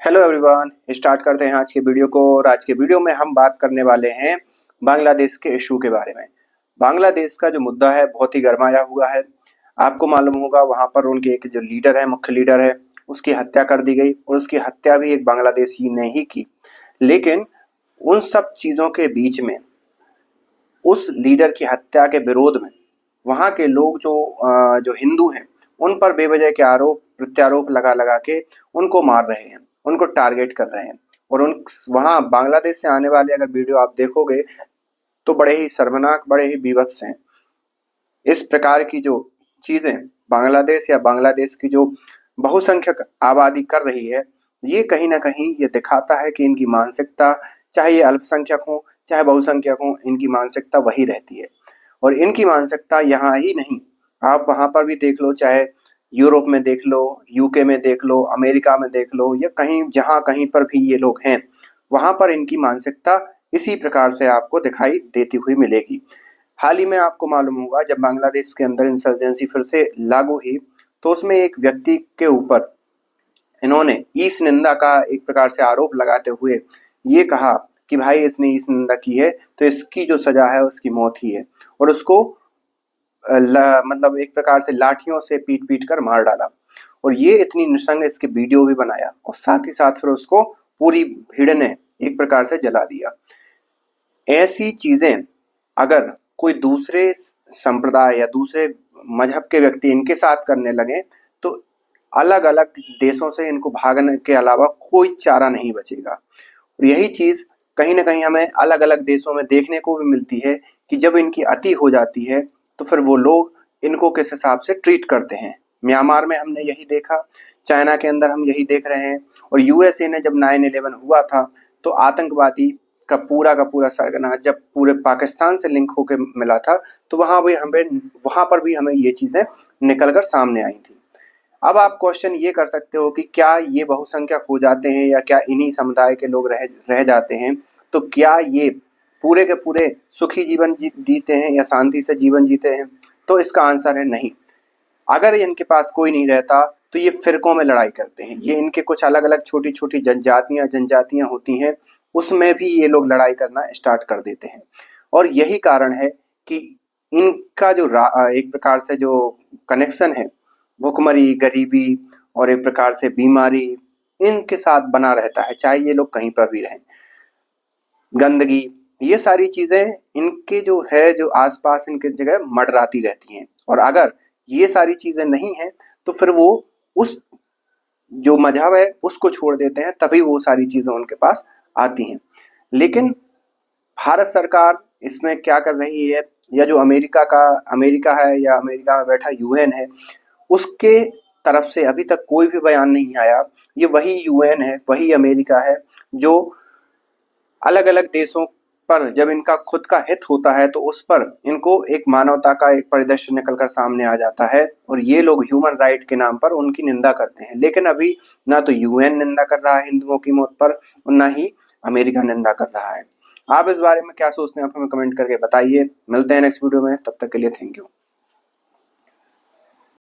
Hello everyone, start करते हैं आज के वीडियो को। और आज के वीडियो में हम बात करने वाले हैं बांग्लादेश के इशू के बारे में। बांग्लादेश का जो मुद्दा है बहुत ही गरमाया हुआ है। आपको मालूम होगा वहां पर उनके एक जो लीडर है, मुख्य लीडर है, उसकी हत्या कर दी गई और उसकी हत्या भी एक बांग्लादेशी ने ही की। लेकिन उन सब चीजों के बीच में, उस लीडर की हत्या के विरोध में वहां के लोग जो हिंदू हैं उन पर बेवजह के आरोप प्रत्यारोप लगा लगा के उनको मार रहे हैं, उनको टारगेट कर रहे हैं। और उन वहां बांग्लादेश से आने वाले अगर वीडियो आप देखोगे तो बड़े ही शर्मनाक, बड़े ही बीभत्स हैं। इस प्रकार की जो चीजें बांग्लादेश या बांग्लादेश की जो बहुसंख्यक आबादी कर रही है, ये कहीं ना कहीं ये दिखाता है कि इनकी मानसिकता, चाहे ये अल्पसंख्यक हो चाहे बहुसंख्यक हो, इनकी मानसिकता वही रहती है। और इनकी मानसिकता यहाँ ही नहीं, आप वहां पर भी देख लो, चाहे यूरोप में देख लो, यूके में देख लो, अमेरिका में देख लो, या कहीं जहां कहीं पर भी ये लोग हैं, वहां पर इनकी मानसिकता इसी प्रकार से आपको दिखाई देती हुई मिलेगी। हाल ही में आपको मालूम होगा जब बांग्लादेश के अंदर इंसर्जेंसी फिर से लागू हुई, तो उसमें एक व्यक्ति के ऊपर इन्होंने ईश निंदा का एक प्रकार से आरोप लगाते हुए ये कहा कि भाई इसने ईश निंदा की है तो इसकी जो सजा है उसकी मौत ही है। और उसको मतलब एक प्रकार से लाठियों से पीट पीट कर मार डाला। और ये इतनी निशंग, इसके वीडियो भी बनाया और साथ ही साथ फिर उसको पूरी भीड़ ने एक प्रकार से जला दिया। ऐसी चीजें अगर कोई दूसरे संप्रदाय या दूसरे मजहब के व्यक्ति इनके साथ करने लगे तो अलग अलग देशों से इनको भागने के अलावा कोई चारा नहीं बचेगा। और यही चीज कहीं ना कहीं हमें अलग अलग देशों में देखने को भी मिलती है कि जब इनकी अति हो जाती है तो फिर वो लोग इनको किस हिसाब से ट्रीट करते हैं। म्यांमार में हमने यही देखा, चाइना के अंदर हम यही देख रहे हैं। और यूएसए ने जब 9/11 हुआ था तो आतंकवादी का पूरा सरगना जब पूरे पाकिस्तान से लिंक होकर मिला था, तो वहां पर भी हमें ये चीजें निकल कर सामने आई थी। अब आप क्वेश्चन ये कर सकते हो कि क्या ये बहुसंख्यक हो जाते हैं या क्या इन्हीं समुदाय के लोग रह जाते हैं, तो क्या ये पूरे के पूरे सुखी जीवन जीते हैं या शांति से जीवन जीते हैं? तो इसका आंसर है नहीं। अगर इनके पास कोई नहीं रहता तो ये फिरकों में लड़ाई करते हैं। ये इनके कुछ अलग अलग छोटी छोटी जनजातियां होती हैं, उसमें भी ये लोग लड़ाई करना स्टार्ट कर देते हैं। और यही कारण है कि इनका जो एक प्रकार से जो कनेक्शन है, भुखमरी, गरीबी और एक प्रकार से बीमारी इनके साथ बना रहता है, चाहे ये लोग कहीं पर भी रहें। गंदगी, ये सारी चीजें इनके जो है, जो आसपास इनके जगह मंडराती रहती हैं। और अगर ये सारी चीजें नहीं हैं तो फिर वो उस जो मजहब है उसको छोड़ देते हैं, तभी वो सारी चीजें उनके पास आती हैं। लेकिन भारत सरकार इसमें क्या कर रही है, या जो अमेरिका है या अमेरिका में बैठा यूएन है, उसके तरफ से अभी तक कोई भी बयान नहीं आया। ये वही यूएन है, वही अमेरिका है जो अलग अलग देशों पर जब इनका खुद का हित होता है तो उस पर इनको एक मानवता का एक परिदृश्य निकलकर सामने आ जाता है और ये लोग ह्यूमन राइट के नाम पर उनकी निंदा करते हैं। लेकिन अभी ना तो यूएन निंदा कर रहा है हिंदुओं की मौत पर और ना ही अमेरिका निंदा कर रहा है। आप इस बारे में क्या सोचते हैं, आप हमें कमेंट करके बताइए। मिलते हैं नेक्स्ट वीडियो में, तब तक के लिए थैंक यू।